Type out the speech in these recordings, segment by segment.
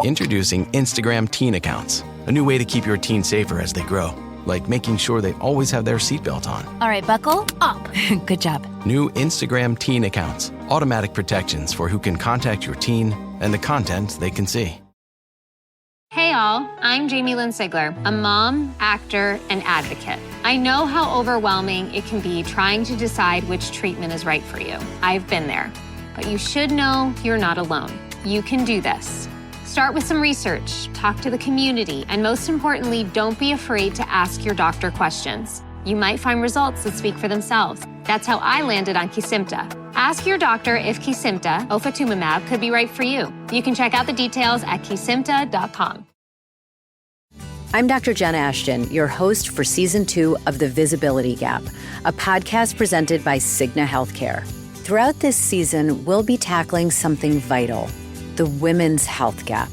Introducing Instagram teen accounts, a new way to keep your teen safer as they grow, like making sure they always have their seatbelt on. All right, buckle up. Good job. New Instagram teen accounts, automatic protections for who can contact your teen and the content they can see. Hey all, I'm Jamie Lynn Sigler, a mom, actor, and advocate. I know how overwhelming it can be trying to decide which treatment is right for you. I've been there. But you should know you're not alone. You can do this. Start with some research, talk to the community, and most importantly, don't be afraid to ask your doctor questions. You might find results that speak for themselves. That's how I landed on Kesimpta. Ask your doctor if Kesimpta, ofatumumab, could be right for you. You can check out the details at kesimpta.com. I'm Dr. Jen Ashton, your host for Season 2 of The Visibility Gap, a podcast presented by Cigna Healthcare. Throughout this season, we'll be tackling something vital, the women's health gap.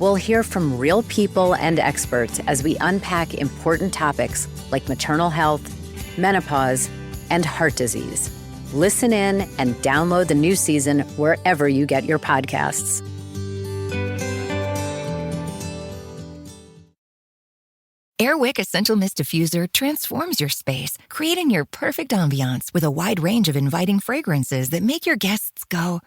We'll hear from real people and experts as we unpack important topics like maternal health, menopause, and heart disease. Listen in and download the new season wherever you get your podcasts. Airwick Essential Mist Diffuser transforms your space, creating your perfect ambiance with a wide range of inviting fragrances that make your guests go,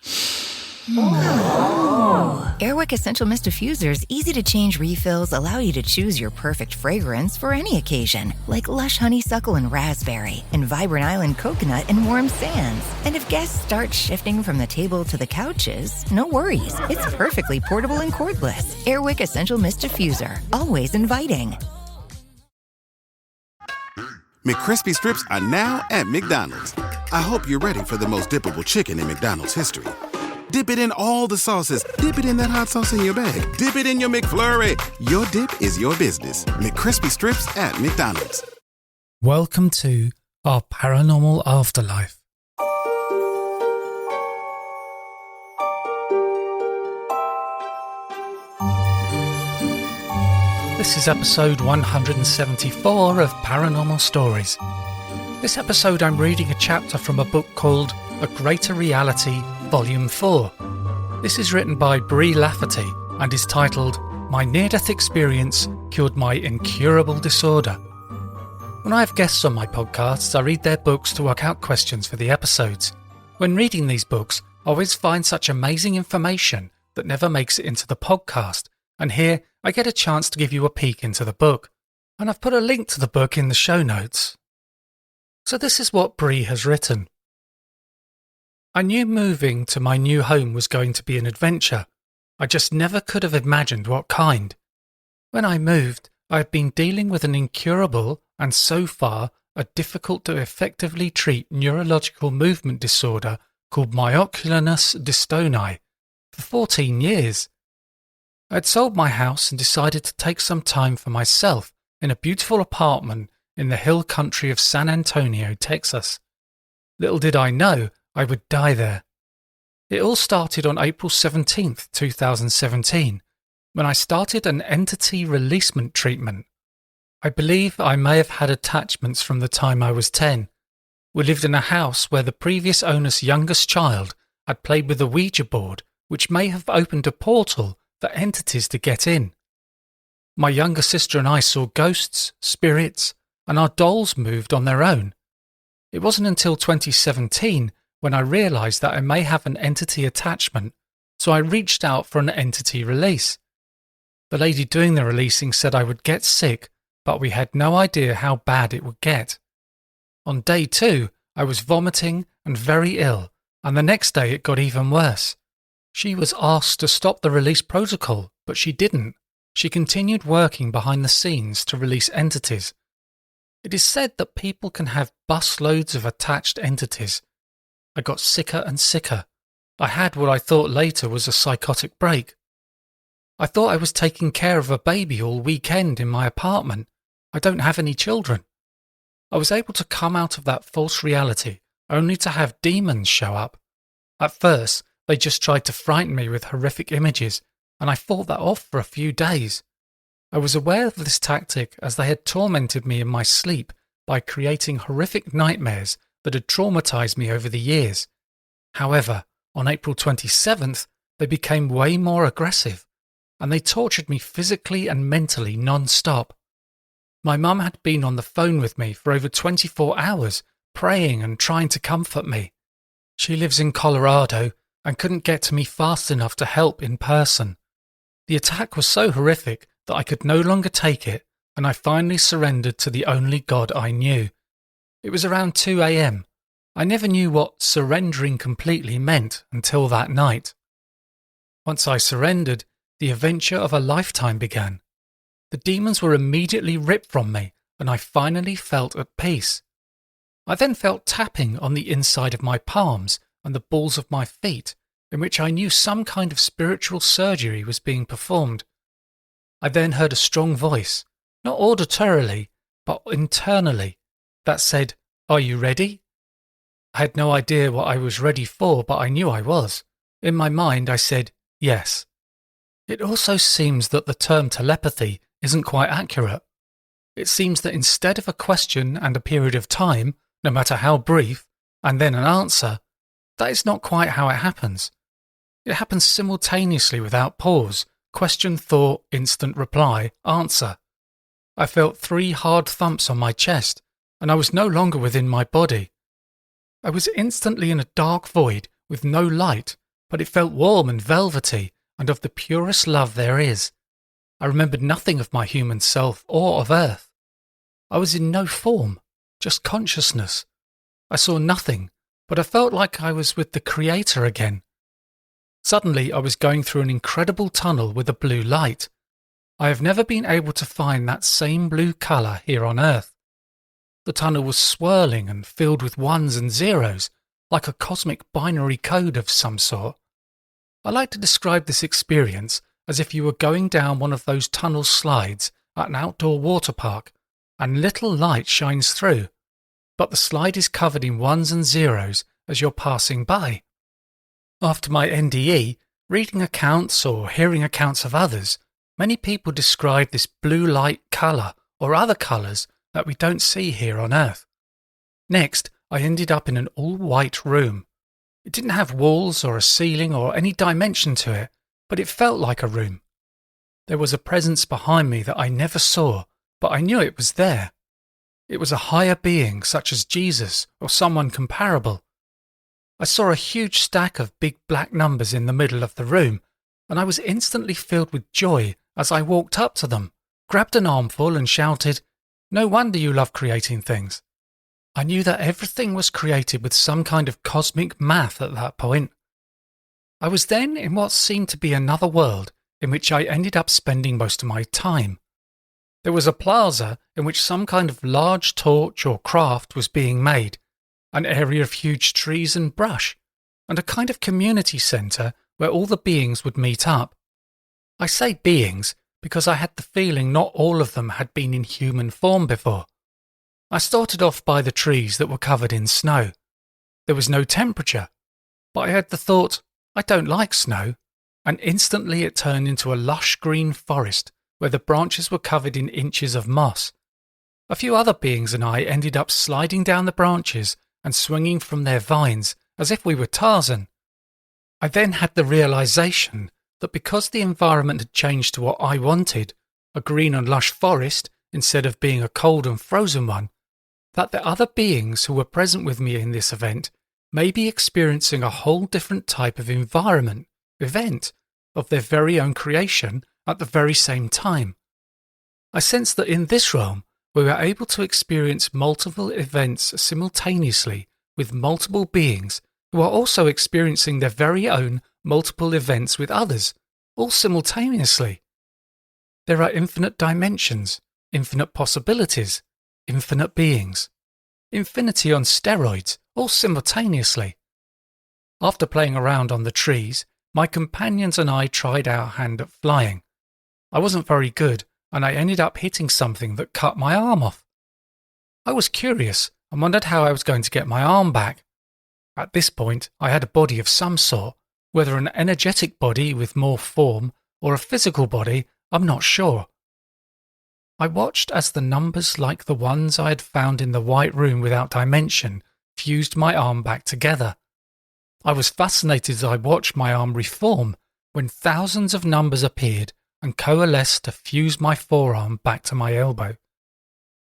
oh. Airwick Essential Mist Diffuser's easy-to-change refills allow you to choose your perfect fragrance for any occasion, like lush honeysuckle and raspberry, and vibrant island coconut and warm sands. And if guests start shifting from the table to the couches, no worries. It's perfectly portable and cordless. Airwick Essential Mist Diffuser, always inviting. McCrispy strips are now at McDonald's. I hope you're ready for the most dippable chicken in McDonald's history. Dip it in all the sauces. Dip it in that hot sauce in your bag. Dip it in your McFlurry. Your dip is your business. McCrispy strips at McDonald's. Welcome to our Paranormal Afterlife. This is episode 174 of Paranormal Stories. This episode I'm reading a chapter from a book called A Greater Reality, Volume 4. This is written by Brianna Lafferty and is titled My Near-Death Experience Cured My Incurable Disorder. When I have guests on my podcasts, I read their books to work out questions for the episodes. When reading these books, I always find such amazing information that never makes it into the podcast, and here I get a chance to give you a peek into the book, and I've put a link to the book in the show notes. So this is what Brie has written. I knew moving to my new home was going to be an adventure. I just never could have imagined what kind. When I moved, I had been dealing with an incurable and so far a difficult to effectively treat neurological movement disorder called myoclonus dystoniae for 14 years. I had sold my house and decided to take some time for myself in a beautiful apartment in the hill country of San Antonio, Texas. Little did I know I would die there. It all started on April 17th, 2017, when I started an entity releasement treatment. I believe I may have had attachments from the time I was 10. We lived in a house where the previous owner's youngest child had played with a Ouija board, which may have opened a portal for entities to get in. My younger sister and I saw ghosts, spirits, and our dolls moved on their own. It wasn't until 2017 when I realised that I may have an entity attachment, so I reached out for an entity release. The lady doing the releasing said I would get sick, but we had no idea how bad it would get. On day 2, I was vomiting and very ill, and the next day it got even worse. She was asked to stop the release protocol, but she didn't. She continued working behind the scenes to release entities. It is said that people can have busloads of attached entities. I got sicker and sicker. I had what I thought later was a psychotic break. I thought I was taking care of a baby all weekend in my apartment. I don't have any children. I was able to come out of that false reality only to have demons show up. At first, they just tried to frighten me with horrific images, and I fought that off for a few days. I was aware of this tactic as they had tormented me in my sleep by creating horrific nightmares that had traumatized me over the years. However, on April 27th, they became way more aggressive. and they tortured me physically and mentally non-stop. My mum had been on the phone with me for over 24 hours, praying and trying to comfort me. She lives in Colorado and couldn't get to me fast enough to help in person. The attack was so horrific that I could no longer take it, and I finally surrendered to the only God I knew. It was around 2 a.m. I never knew what surrendering completely meant until that night. Once I surrendered, the adventure of a lifetime began. The demons were immediately ripped from me, and I finally felt at peace. I then felt tapping on the inside of my palms and the balls of my feet, in which I knew some kind of spiritual surgery was being performed. I then heard a strong voice, not auditorily, but internally, that said, "Are you ready?" I had no idea what I was ready for, but I knew I was. In my mind, I said, yes. It also seems that the term telepathy isn't quite accurate. It seems that instead of a question and a period of time, no matter how brief, and then an answer, that is not quite how it happens. It happens simultaneously without pause, question, thought, instant reply, answer. I felt 3 hard thumps on my chest, and I was no longer within my body. I was instantly in a dark void with no light, but it felt warm and velvety and of the purest love there is. I remembered nothing of my human self or of Earth. I was in no form, just consciousness. I saw nothing, but I felt like I was with the Creator again. Suddenly I was going through an incredible tunnel with a blue light. I have never been able to find that same blue colour here on Earth. The tunnel was swirling and filled with ones and zeros, like a cosmic binary code of some sort. I like to describe this experience as if you were going down one of those tunnel slides at an outdoor water park, and little light shines through, but the slide is covered in ones and zeros as you're passing by. After my NDE, reading accounts or hearing accounts of others, many people describe this blue light colour or other colours that we don't see here on Earth. Next, I ended up in an all-white room. It didn't have walls or a ceiling or any dimension to it, but it felt like a room. There was a presence behind me that I never saw, but I knew it was there. It was a higher being such as Jesus or someone comparable. I saw a huge stack of big black numbers in the middle of the room, and I was instantly filled with joy as I walked up to them, grabbed an armful and shouted, "No wonder you love creating things." I knew that everything was created with some kind of cosmic math at that point. I was then in what seemed to be another world in which I ended up spending most of my time. There was a plaza in which some kind of large torch or craft was being made, an area of huge trees and brush, and a kind of community centre where all the beings would meet up. I say beings because I had the feeling not all of them had been in human form before. I started off by the trees that were covered in snow. There was no temperature, but I had the thought, I don't like snow, and instantly it turned into a lush green forest where the branches were covered in inches of moss. A few other beings and I ended up sliding down the branches and swinging from their vines as if we were Tarzan. I then had the realization that because the environment had changed to what I wanted, a green and lush forest instead of being a cold and frozen one, that the other beings who were present with me in this event may be experiencing a whole different type of event, of their very own creation at the very same time. I sensed that in this realm, we were able to experience multiple events simultaneously with multiple beings who are also experiencing their very own multiple events with others, all simultaneously. There are infinite dimensions, infinite possibilities, infinite beings. Infinity on steroids, all simultaneously. After playing around on the trees, my companions and I tried our hand at flying. I wasn't very good, and I ended up hitting something that cut my arm off. I was curious and wondered how I was going to get my arm back. At this point, I had a body of some sort, whether an energetic body with more form or a physical body, I'm not sure. I watched as the numbers like the ones I had found in the white room without dimension fused my arm back together. I was fascinated as I watched my arm reform when thousands of numbers appeared and coalesced to fuse my forearm back to my elbow.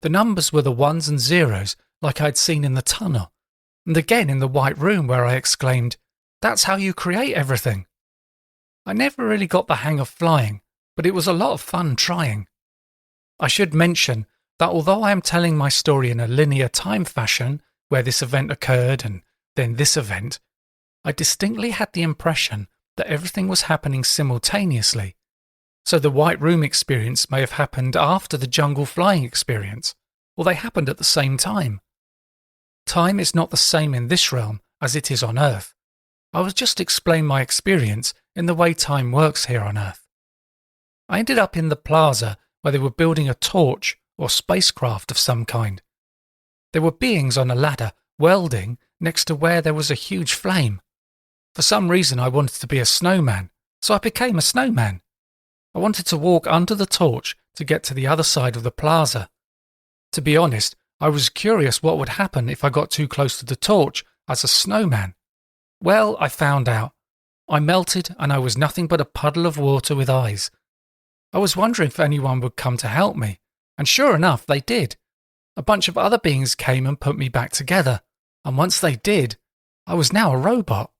The numbers were the ones and zeros like I'd seen in the tunnel, and again in the white room where I exclaimed, "That's how you create everything." I never really got the hang of flying, but it was a lot of fun trying. I should mention that although I am telling my story in a linear time fashion, where this event occurred and then this event, I distinctly had the impression that everything was happening simultaneously. So the white room experience may have happened after the jungle flying experience, or they happened at the same time. Time is not the same in this realm as it is on Earth. I will just explain my experience in the way time works here on Earth. I ended up in the plaza where they were building a torch or spacecraft of some kind. There were beings on a ladder welding next to where there was a huge flame. For some reason I wanted to be a snowman, so I became a snowman. I wanted to walk under the torch to get to the other side of the plaza. To be honest, I was curious what would happen if I got too close to the torch as a snowman. Well, I found out. I melted and I was nothing but a puddle of water with eyes. I was wondering if anyone would come to help me, and sure enough, they did. A bunch of other beings came and put me back together, and once they did, I was now a robot.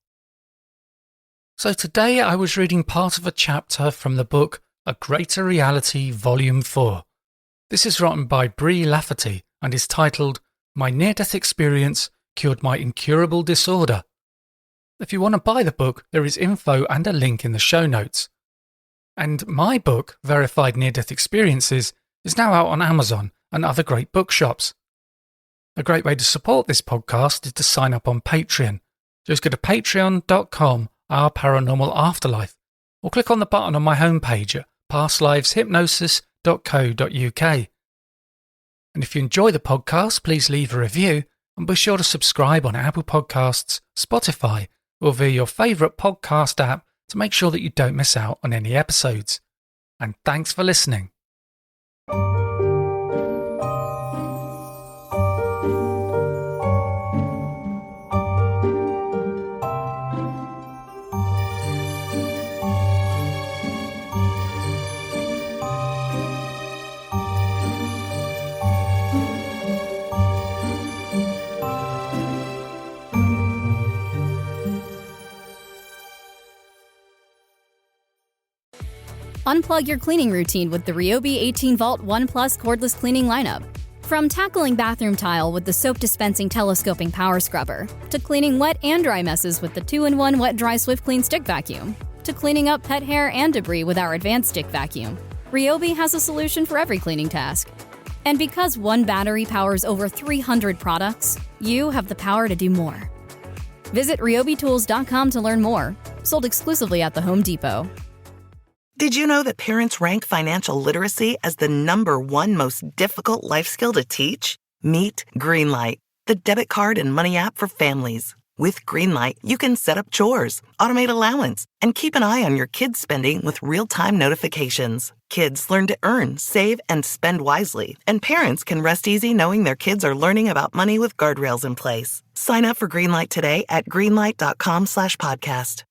So today I was reading part of a chapter from the book A Greater Reality, Volume 4. This is written by Brianna Lafferty and is titled My Near-Death Experience Cured My Incurable Disorder. If you want to buy the book, there is info and a link in the show notes. And my book, Verified Near-Death Experiences, is now out on Amazon and other great bookshops. A great way to support this podcast is to sign up on Patreon. Just go to patreon.com, Our Paranormal Afterlife, or click on the button on my homepage at pastliveshypnosis.co.uk. And if you enjoy the podcast, please leave a review and be sure to subscribe on Apple Podcasts, Spotify, or via your favourite podcast app to make sure that you don't miss out on any episodes. And thanks for listening. Unplug your cleaning routine with the Ryobi 18-volt One Plus cordless cleaning lineup. From tackling bathroom tile with the soap-dispensing telescoping power scrubber, to cleaning wet and dry messes with the 2-in-1 Wet-Dry Swift Clean Stick Vacuum, to cleaning up pet hair and debris with our advanced stick vacuum, Ryobi has a solution for every cleaning task. And because one battery powers over 300 products, you have the power to do more. Visit ryobitools.com to learn more. Sold exclusively at the Home Depot. Did you know that parents rank financial literacy as the #1 most difficult life skill to teach? Meet Greenlight, the debit card and money app for families. With Greenlight, you can set up chores, automate allowance, and keep an eye on your kids' spending with real-time notifications. Kids learn to earn, save, and spend wisely, and parents can rest easy knowing their kids are learning about money with guardrails in place. Sign up for Greenlight today at greenlight.com/podcast.